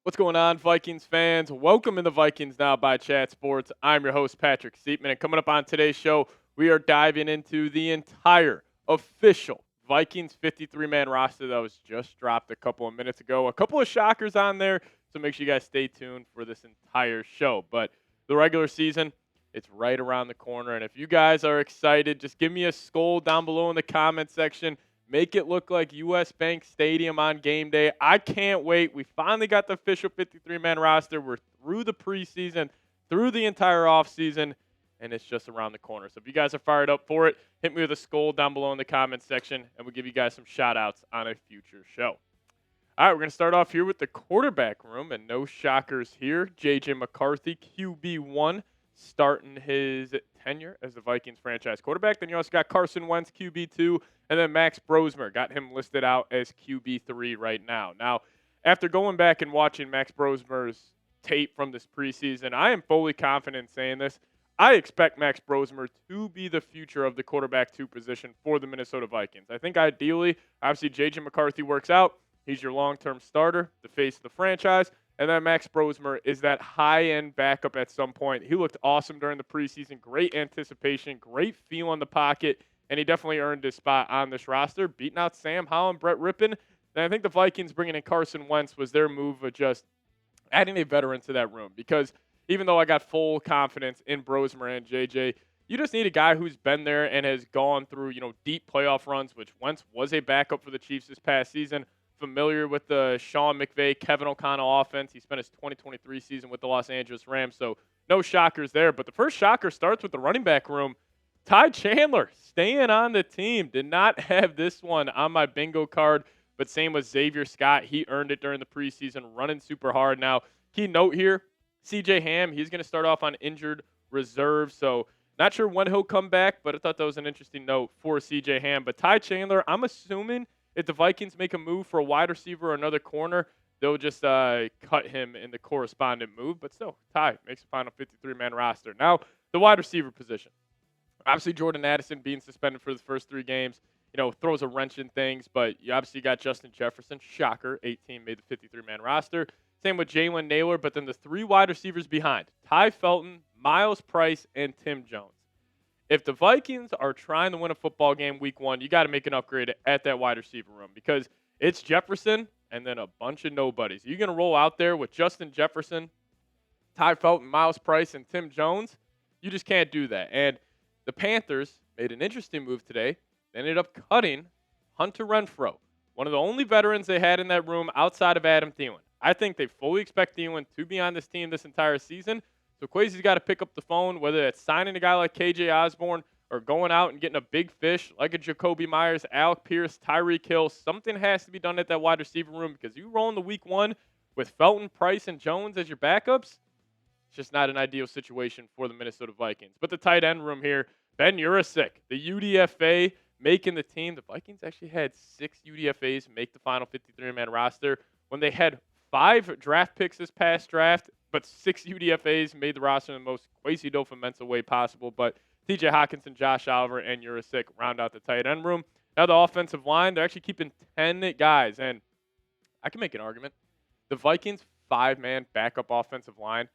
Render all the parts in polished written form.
What's going on, Vikings fans? Welcome in the Vikings Now by Chat Sports. I'm your host, Patrick Siepman, and coming up on today's show, we are diving into the entire official Vikings 53-man roster that was just dropped a couple of minutes ago. A couple of shockers on there, so make sure you guys stay tuned for this entire show. But the regular season, it's right around the corner, and if you guys are excited, just give me a skull down below in the comment section. Make it look like U.S. Bank Stadium on game day. I can't wait. We finally got the official 53-man roster. We're through the preseason, through the entire offseason, and it's just around the corner. So if you guys are fired up for it, hit me with a skull down below in the comments section, and we'll give you guys some shout-outs on a future show. All right, we're going to start off here with the quarterback room, and no shockers here. J.J. McCarthy, QB1, starting his tenure as the Vikings franchise quarterback. Then you also got Carson Wentz, QB2, and then Max Brosmer, got him listed out as QB3 right now. Now, after going back and watching Max Brosmer's tape from this preseason, I am fully confident in saying this. I expect Max Brosmer to be the future of the quarterback 2 position for the Minnesota Vikings. I think ideally, obviously, J.J. McCarthy works out. He's your long-term starter, the face of the franchise. And then Max Brosmer is that high-end backup at some point. He looked awesome during the preseason. Great anticipation, great feel in the pocket, and he definitely earned his spot on this roster, beating out Sam Howell and Brett Rippon. And I think the Vikings bringing in Carson Wentz was their move of just adding a veteran to that room, because even though I got full confidence in Brosmer and JJ, you just need a guy who's been there and has gone through, deep playoff runs, which Wentz was a backup for the Chiefs this past season. Familiar with the Sean McVay, Kevin O'Connell offense. He spent his 2023 season with the Los Angeles Rams, so no shockers there. But the first shocker starts with the running back room. Ty Chandler staying on the team. Did not have this one on my bingo card, but same with Xavier Scott. He earned it during the preseason, running super hard. Now, key note here, C.J. Ham, he's going to start off on injured reserve, so not sure when he'll come back, but I thought that was an interesting note for C.J. Ham. But Ty Chandler, I'm assuming if the Vikings make a move for a wide receiver or another corner, they'll just cut him in the correspondent move. But still, Ty makes a final 53-man roster. Now, the wide receiver position. Obviously, Jordan Addison being suspended for the first 3 games, throws a wrench in things. But you obviously got Justin Jefferson. Shocker, 18 made the 53-man roster. Same with Jalen Naylor. But then the 3 wide receivers behind, Ty Felton, Miles Price, and Tim Jones. If the Vikings are trying to win a football game week 1, you got to make an upgrade at that wide receiver room, because it's Jefferson and then a bunch of nobodies. You're going to roll out there with Justin Jefferson, Ty Felton, Miles Price, and Tim Jones. You just can't do that. And the Panthers made an interesting move today. They ended up cutting Hunter Renfrow, one of the only veterans they had in that room outside of Adam Thielen. I think they fully expect Thielen to be on this team this entire season. So Kwesi's got to pick up the phone, whether it's signing a guy like KJ Osborne or going out and getting a big fish like a Jacoby Myers, Alec Pierce, Tyreek Hill. Something has to be done at that wide receiver room, because you roll in the week 1 with Felton, Price, and Jones as your backups. It's just not an ideal situation for the Minnesota Vikings. But the tight end room here, Ben Urasik, the UDFA, making the team. The Vikings actually had 6 UDFAs make the final 53-man roster when they had 5 draft picks this past draft, but 6 UDFAs made the roster in the most Kwesi adofo-mensah way possible. But TJ Hawkinson, Josh Oliver, and Urasik round out the tight end room. Now the offensive line, they're actually keeping 10 guys. And I can make an argument. The Vikings' 5-man backup offensive line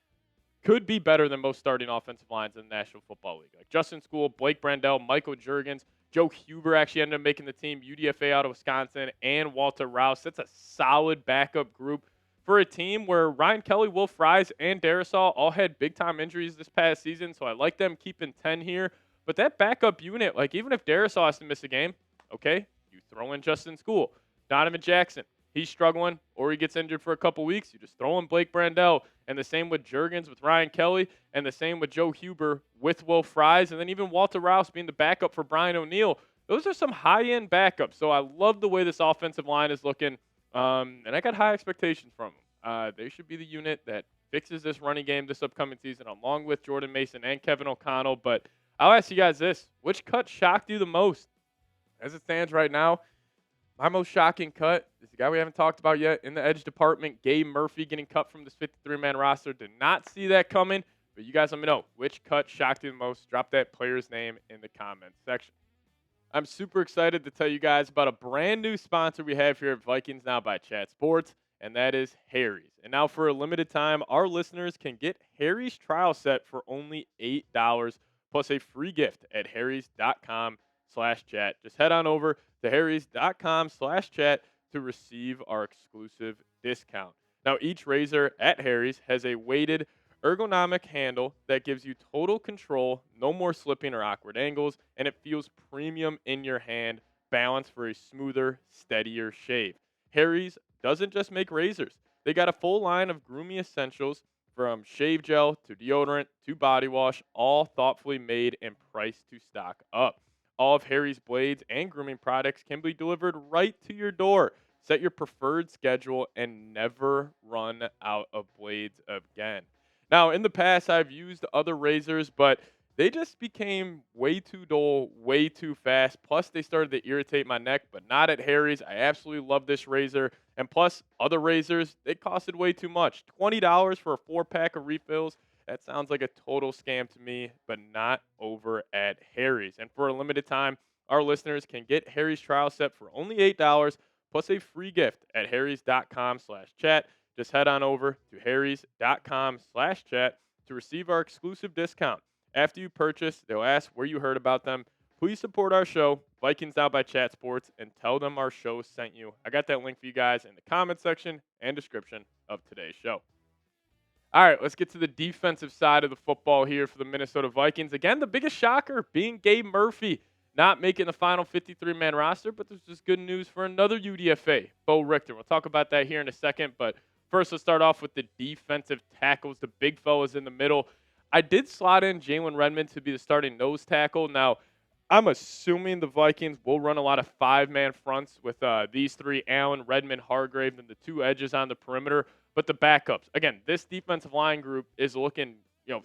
could be better than most starting offensive lines in the National Football League. Like Justin School, Blake Brandel, Michael Juergens, Joe Huber actually ended up making the team, UDFA out of Wisconsin, and Walter Rouse. That's a solid backup group for a team where Ryan Kelly, Will Fries, and Darisaw all had big-time injuries this past season, so I like them keeping 10 here. But that backup unit, like even if Darisaw has to miss a game, okay, you throw in Justin School. Donovan Jackson, he's struggling, or he gets injured for a couple weeks, you just throw in Blake Brandel. And the same with Juergens with Ryan Kelly, and the same with Joe Huber with Will Fries, and then even Walter Rouse being the backup for Brian O'Neill. Those are some high-end backups, so I love the way this offensive line is looking. And I got high expectations from them. They should be the unit that fixes this running game this upcoming season, along with Jordan Mason and Kevin O'Connell. But I'll ask you guys this. Which cut shocked you the most? As it stands right now, my most shocking cut is the guy we haven't talked about yet in the edge department, Gabe Murphy, getting cut from this 53-man roster. Did not see that coming, but you guys let me know which cut shocked you the most. Drop that player's name in the comments section. I'm super excited to tell you guys about a brand new sponsor we have here at Vikings Now by Chat Sports, and that is Harry's. And now, for a limited time, our listeners can get Harry's trial set for only $8 plus a free gift at harrys.com/chat. Just head on over to harrys.com/chat to receive our exclusive discount. Now, each razor at Harry's has a weighted ergonomic handle that gives you total control, no more slipping or awkward angles, and it feels premium in your hand, balanced for a smoother, steadier shave. Harry's doesn't just make razors. They got a full line of grooming essentials from shave gel to deodorant to body wash, all thoughtfully made and priced to stock up. All of Harry's blades and grooming products can be delivered right to your door. Set your preferred schedule and never run out of blades again. Now, in the past, I've used other razors, but they just became way too dull, way too fast. Plus, they started to irritate my neck, but not at Harry's. I absolutely love this razor. And plus, other razors, they costed way too much. $20 for a 4-pack of refills. That sounds like a total scam to me, but not over at Harry's. And for a limited time, our listeners can get Harry's trial set for only $8 plus a free gift at harrys.com/chat. Just head on over to harrys.com/chat to receive our exclusive discount. After you purchase, they'll ask where you heard about them. Please support our show, Vikings Now by Chat Sports, and tell them our show sent you. I got that link for you guys in the comment section and description of today's show. All right, let's get to the defensive side of the football here for the Minnesota Vikings. Again, the biggest shocker being Gabe Murphy not making the final 53-man roster, but there's just good news for another UDFA, Bo Richter. We'll talk about that here in a second, but first, let's start off with the defensive tackles, the big fellas in the middle. I did slot in Jalen Redmond to be the starting nose tackle. Now, I'm assuming the Vikings will run a lot of 5-man fronts with these three, Allen, Redmond, Hargrave, and the 2 edges on the perimeter. But the backups, again, this defensive line group is looking,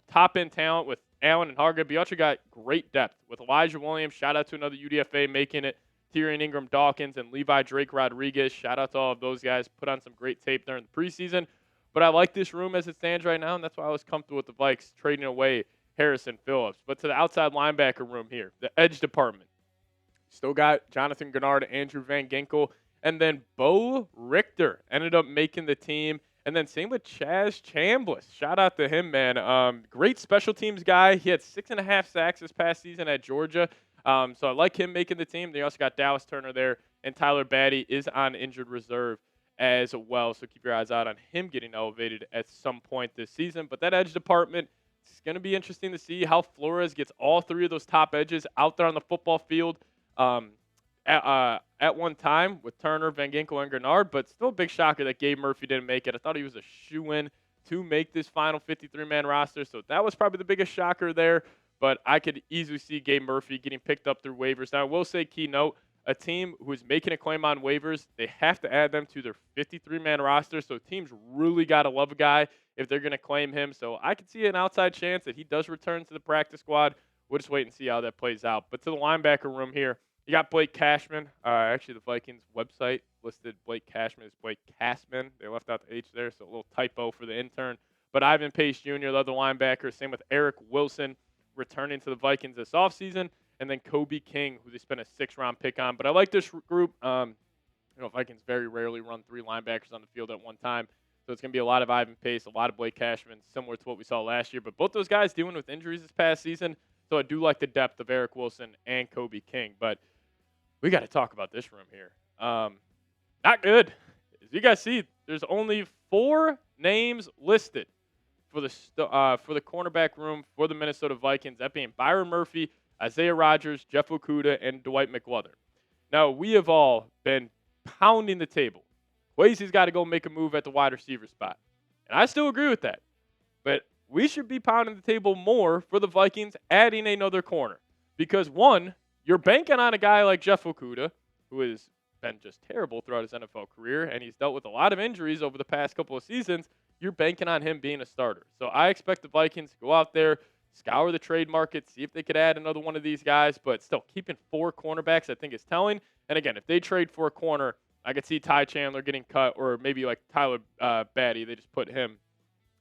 top-end talent with Allen and Hargrave. But you also got great depth with Elijah Williams. Shout out to another UDFA making it. Tyrion Ingram Dawkins and Levi Drake Rodriguez. Shout out to all of those guys. Put on some great tape during the preseason. But I like this room as it stands right now, and that's why I was comfortable with the Vikes trading away Harrison Phillips. But to the outside linebacker room here, the edge department. Still got Jonathan Gennard, Andrew Van Ginkel, and then Bo Richter ended up making the team. And then same with Chaz Chambliss. Shout out to him, man. Great special teams guy. He had 6.5 sacks this past season at Georgia. So I like him making the team. They also got Dallas Turner there, and Tyler Batty is on injured reserve as well. So keep your eyes out on him getting elevated at some point this season. But that edge department, it's going to be interesting to see how Flores gets all 3 of those top edges out there on the football field at one time with Turner, Van Ginkel, and Gennard. But still a big shocker that Gabe Murphy didn't make it. I thought he was a shoo-in to make this final 53-man roster. So that was probably the biggest shocker there. But I could easily see Gabe Murphy getting picked up through waivers. Now, I will say, key note, a team who is making a claim on waivers, they have to add them to their 53-man roster. So teams really got to love a guy if they're going to claim him. So I could see an outside chance that he does return to the practice squad. We'll just wait and see how that plays out. But to the linebacker room here, you got Blake Cashman. Actually, the Vikings website listed Blake Cashman as Blake Cashman. They left out the H there, so a little typo for the intern. But Ivan Pace Jr., the other linebacker, same with Eric Wilson, returning to the Vikings this offseason, and then Kobe King, who they spent a 6th-round pick on. But I like this group. Vikings very rarely run 3 linebackers on the field at one time, so it's going to be a lot of Ivan Pace, a lot of Blake Cashman, similar to what we saw last year. But both those guys dealing with injuries this past season, so I do like the depth of Eric Wilson and Kobe King. But we got to talk about this room here. Not good. As you guys see, there's only 4 names listed for the cornerback room for the Minnesota Vikings, that being Byron Murphy, Isaiah Rodgers, Jeff Okudah, and Dwight McLeather. Now, we have all been pounding the table. Kwesi's got to go make a move at the wide receiver spot. And I still agree with that. But we should be pounding the table more for the Vikings adding another corner. Because, one, you're banking on a guy like Jeff Okudah, who has been just terrible throughout his NFL career, and he's dealt with a lot of injuries over the past couple of seasons. You're banking on him being a starter. So I expect the Vikings to go out there, scour the trade market, see if they could add another one of these guys. But still, keeping 4 cornerbacks I think is telling. And again, if they trade for a corner, I could see Ty Chandler getting cut, or maybe like Tyler Batty, they just put him,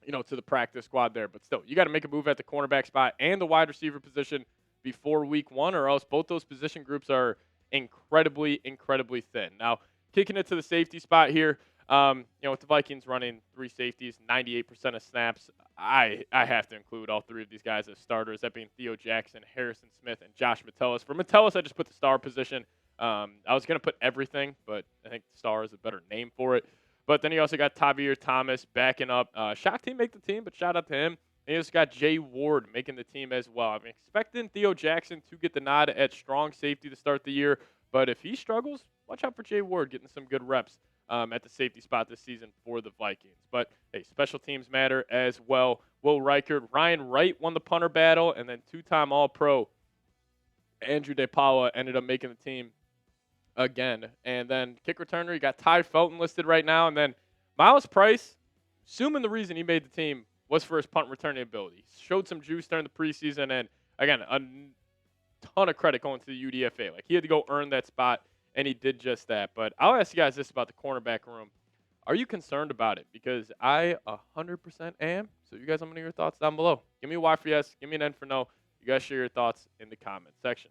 to the practice squad there. But still, you got to make a move at the cornerback spot and the wide receiver position. before week 1, or else both those position groups are incredibly, incredibly thin. Now, kicking it to the safety spot here, with the Vikings running 3 safeties, 98% of snaps, I have to include all 3 of these guys as starters, that being Theo Jackson, Harrison Smith, and Josh Metellus. For Metellus, I just put the star position. I was going to put everything, but I think star is a better name for it. But then you also got Tavir Thomas backing up. Shocked he make the team, but shout out to him. And you also got Jay Ward making the team as well. I'm expecting Theo Jackson to get the nod at strong safety to start the year, but if he struggles, watch out for Jay Ward getting some good reps at the safety spot this season for the Vikings. But, hey, special teams matter as well. Will Reichert, Ryan Wright won the punter battle, and then 2-time All-Pro Andrew DePaula ended up making the team again. And then kick returner, you got Ty Felton listed right now, and then Miles Price, assuming the reason he made the team was for his punt returning ability. He showed some juice during the preseason, and, again, a ton of credit going to the UDFA. Like, he had to go earn that spot, and he did just that. But I'll ask you guys this about the cornerback room. Are you concerned about it? Because I 100% am. So you guys, let me know your thoughts down below. Give me a Y for yes. Give me an N for no. You guys share your thoughts in the comment section.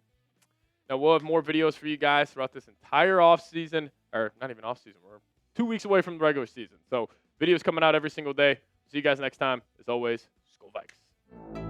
Now, we'll have more videos for you guys throughout this entire offseason. Or not even offseason. We're 2 weeks away from the regular season. So videos coming out every single day. See you guys next time. As always, Skol Vikes.